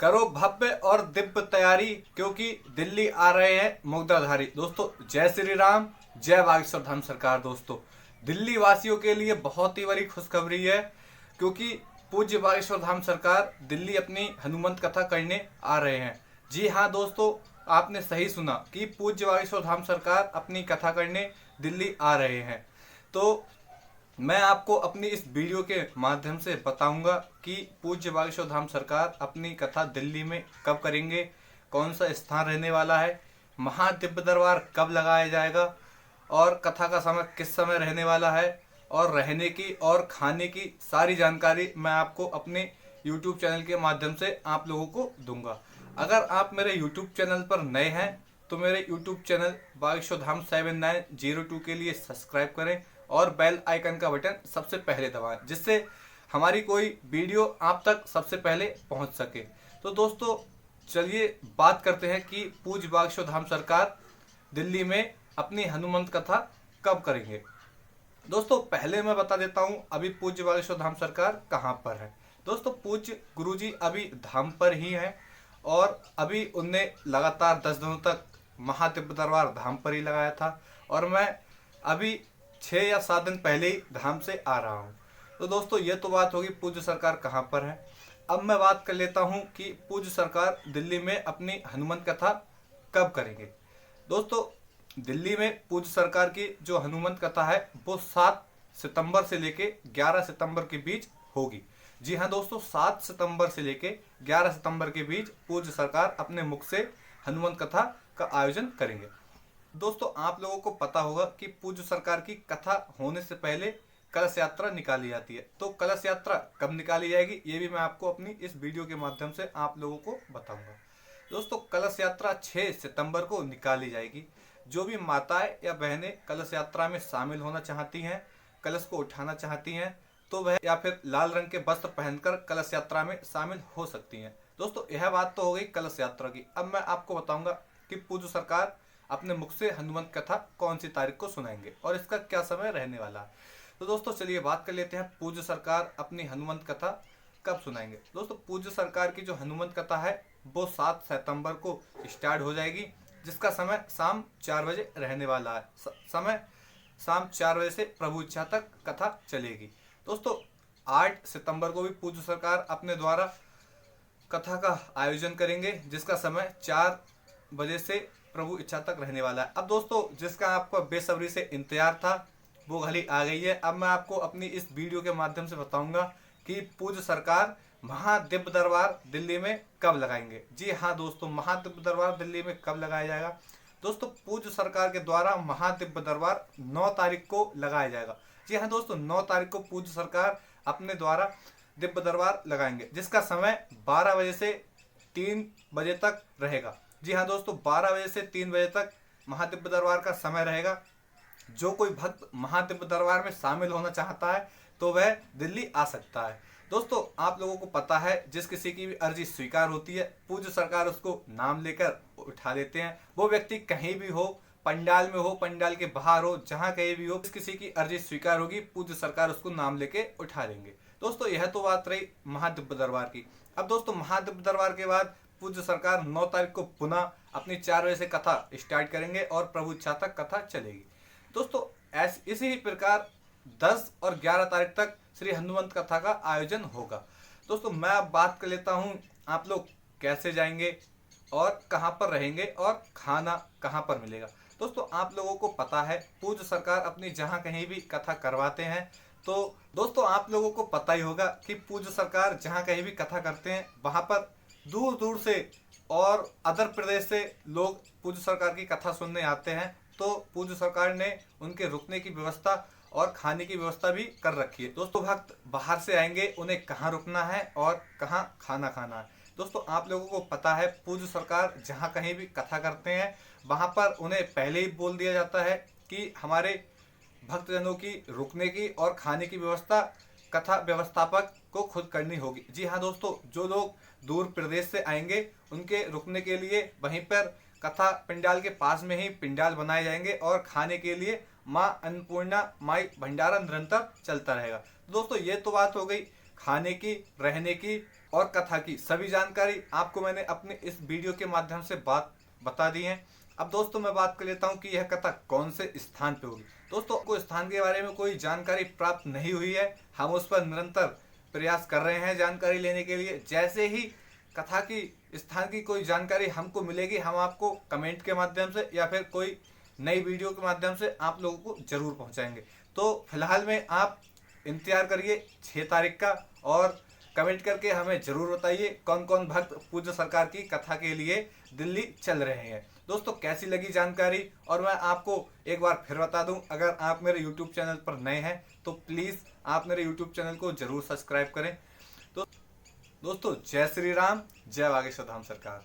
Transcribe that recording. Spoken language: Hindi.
करो भव्य और दिव्य तैयारी, क्योंकि दिल्ली आ रहे हैं मुग्धाधारी। दोस्तों जय श्री राम, जय बागेश्वर धाम सरकार। दोस्तों दिल्ली वासियों के लिए बहुत ही बड़ी खुशखबरी है, क्योंकि पूज्य बागेश्वर धाम सरकार दिल्ली अपनी हनुमंत कथा करने आ रहे हैं। जी हाँ दोस्तों, आपने सही सुना कि पूज्य बागेश्वर धाम सरकार अपनी कथा करने दिल्ली आ रहे हैं। तो मैं आपको अपनी इस वीडियो के माध्यम से बताऊंगा कि पूज्य बागेश्वर धाम सरकार अपनी कथा दिल्ली में कब करेंगे, कौन सा स्थान रहने वाला है, महादिव्य दरबार कब लगाया जाएगा और कथा का समय किस समय रहने वाला है, और रहने की और खाने की सारी जानकारी मैं आपको अपने YouTube चैनल के माध्यम से आप लोगों को दूंगा। अगर आप मेरे YouTube चैनल पर नए हैं तो मेरे YouTube चैनल बागेश्वर धाम 7902 के लिए सब्सक्राइब करें और बेल आइकन का बटन सबसे पहले दबाएं, जिससे हमारी कोई वीडियो आप तक सबसे पहले पहुंच सके। तो दोस्तों चलिए बात करते हैं कि पूज्य बागेश्वर धाम सरकार दिल्ली में अपनी हनुमंत कथा कब करेंगे। दोस्तों पहले मैं बता देता हूं अभी पूज्य बागेश्वर धाम सरकार कहां पर है। दोस्तों पूज्य गुरुजी अभी धाम पर ही हैं और अभी उनने लगातार 10 दिनों तक महादिव्य दरबार धाम पर ही लगाया था, और मैं अभी 6 या 7 दिन पहले ही धाम से आ रहा हूँ। तो दोस्तों ये तो बात होगी पूज्य सरकार कहाँ पर है। अब मैं बात कर लेता हूँ कि पूज्य सरकार दिल्ली में अपनी हनुमंत कथा कब करेंगे। दोस्तों दिल्ली में पूज्य सरकार की जो हनुमंत कथा है वो 7 सितंबर से लेके 11 सितंबर के बीच होगी। जी हाँ दोस्तों, 7 सितंबर से लेके 11 सितंबर के बीच पूज्य सरकार अपने मुख से हनुमंत कथा का आयोजन करेंगे। दोस्तों आप लोगों को पता होगा कि पूज्य सरकार की कथा होने से पहले कलश यात्रा निकाली जाती है। तो कलश यात्रा कब निकाली जाएगी ये भी मैं आपको अपनी इस वीडियो के माध्यम से आप लोगों को बताऊंगा। दोस्तों कलश यात्रा 6 सितंबर को निकाली जाएगी। जो भी माताएं या बहनें कलश यात्रा में शामिल होना चाहती हैं, कलश को उठाना चाहती हैं, तो वह या फिर लाल रंग के वस्त्र पहनकर कलश यात्रा में शामिल हो सकती हैं। दोस्तों यह बात तो हो गई कलश यात्रा की। अब मैं आपको बताऊंगा कि पूज्य सरकार अपने मुख से हनुमंत कथा कौन सी तारीख को सुनाएंगे और इसका क्या समय रहने वाला है। तो दोस्तों चलिए बात कर लेते हैं पूज्य सरकार अपनी हनुमंत कथा कब सुनाएंगे। दोस्तों पूज्य सरकार की जो हनुमंत कथा है वो 7 सितंबर को स्टार्ट हो जाएगी, जिसका समय शाम 4 बजे रहने वाला है। समय शाम 4 बजे से प्रभु इच्छा तक कथा चलेगी। दोस्तों 8 सितंबर को भी पूज्य सरकार अपने द्वारा कथा का आयोजन करेंगे, जिसका समय 4 बजे से प्रभु इच्छा तक रहने वाला है। अब दोस्तों जिसका आपको बेसब्री से इंतजार था वो घड़ी आ गई है। अब मैं आपको अपनी इस वीडियो के माध्यम से बताऊंगा कि पूज्य सरकार महादिव्य दरबार दिल्ली में कब लगाएंगे। जी हाँ दोस्तों, महादिव्य दरबार दिल्ली में कब लगाया जाएगा। दोस्तों पूज्य सरकार के द्वारा महादिव्य दरबार 9 तारीख को लगाया जाएगा। जी हाँ दोस्तों, 9 तारीख को पूज्य सरकार अपने द्वारा दिव्य दरबार लगाएंगे, जिसका समय 12 बजे से 3 बजे तक रहेगा। जी हाँ दोस्तों, 12 बजे से 3 बजे तक महादिव्य दरबार का समय रहेगा। जो कोई भक्त महादिव्य दरबार में शामिल होना चाहता है तो वह दिल्ली आ सकता है। दोस्तों आप लोगों को पता है जिस किसी की भी अर्जी स्वीकार होती है पूज्य सरकार उसको नाम लेकर उठा लेते हैं। वो व्यक्ति कहीं भी हो, पंडाल में हो, पंडाल के बाहर हो, जहाँ कहीं भी हो, जिस किसी की अर्जी स्वीकार होगी पूज्य सरकार उसको नाम लेके उठा लेंगे। दोस्तों यह तो बात रही महादिव्य दरबार की। अब दोस्तों महादिव्य दरबार के बाद पूज्य सरकार 9 तारीख को पुनः अपनी 4 बजे से कथा स्टार्ट करेंगे और प्रभु इच्छा तक कथा चलेगी। दोस्तों इसी ही प्रकार 10 और 11 तारीख तक श्री हनुमंत कथा का आयोजन होगा। दोस्तों मैं अब बात कर लेता हूं आप लोग कैसे जाएंगे और कहां पर रहेंगे और खाना कहां पर मिलेगा। दोस्तों आप लोगों को पता है पूज्य सरकार अपनी जहां कहीं भी कथा करवाते हैं, तो दोस्तों आप लोगों को पता ही होगा कि पूज्य सरकार जहां कहीं भी कथा करते हैं वहां पर दूर दूर से और अदर प्रदेश से लोग पूज्य सरकार की कथा सुनने आते हैं। तो पूज्य सरकार ने उनके रुकने की व्यवस्था और खाने की व्यवस्था भी कर रखी है। दोस्तों भक्त बाहर से आएंगे, उन्हें कहाँ रुकना है और कहाँ खाना खाना है। दोस्तों आप लोगों को पता है पूज्य सरकार जहाँ कहीं भी कथा करते हैं वहाँ पर उन्हें पहले ही बोल दिया जाता है कि हमारे भक्तजनों की रुकने की और खाने की व्यवस्था कथा व्यवस्थापक को खुद करनी होगी। जी हाँ दोस्तों, जो लोग दूर प्रदेश से आएंगे उनके रुकने के लिए वहीं पर कथा पंडाल के पास में ही पंडाल बनाए जाएंगे और खाने के लिए माँ अन्नपूर्णा माई भंडारा निरंतर चलता रहेगा। दोस्तों ये तो बात हो गई खाने की, रहने की और कथा की सभी जानकारी आपको मैंने अपने इस वीडियो के माध्यम से बता दी है। अब दोस्तों मैं बात कर लेता हूँ कि यह कथा कौन से स्थान पे होगी। दोस्तों को स्थान के बारे में कोई जानकारी प्राप्त नहीं हुई है, हम उस पर निरंतर प्रयास कर रहे हैं जानकारी लेने के लिए। जैसे ही कथा की स्थान की कोई जानकारी हमको मिलेगी हम आपको कमेंट के माध्यम से या फिर कोई नई वीडियो के माध्यम से आप लोगों को जरूर पहुंचाएंगे। तो फिलहाल में आप इंतजार करिए 6 तारीख का, और कमेंट करके हमें जरूर बताइए कौन कौन भक्त पूज्य सरकार की कथा के लिए दिल्ली चल रहे हैं। दोस्तों कैसी लगी जानकारी, और मैं आपको एक बार फिर बता दूं, अगर आप मेरे YouTube चैनल पर नए हैं तो प्लीज़ आप मेरे YouTube चैनल को जरूर सब्सक्राइब करें। तो दोस्तों जय श्री राम, जय बागेश्वर धाम सरकार।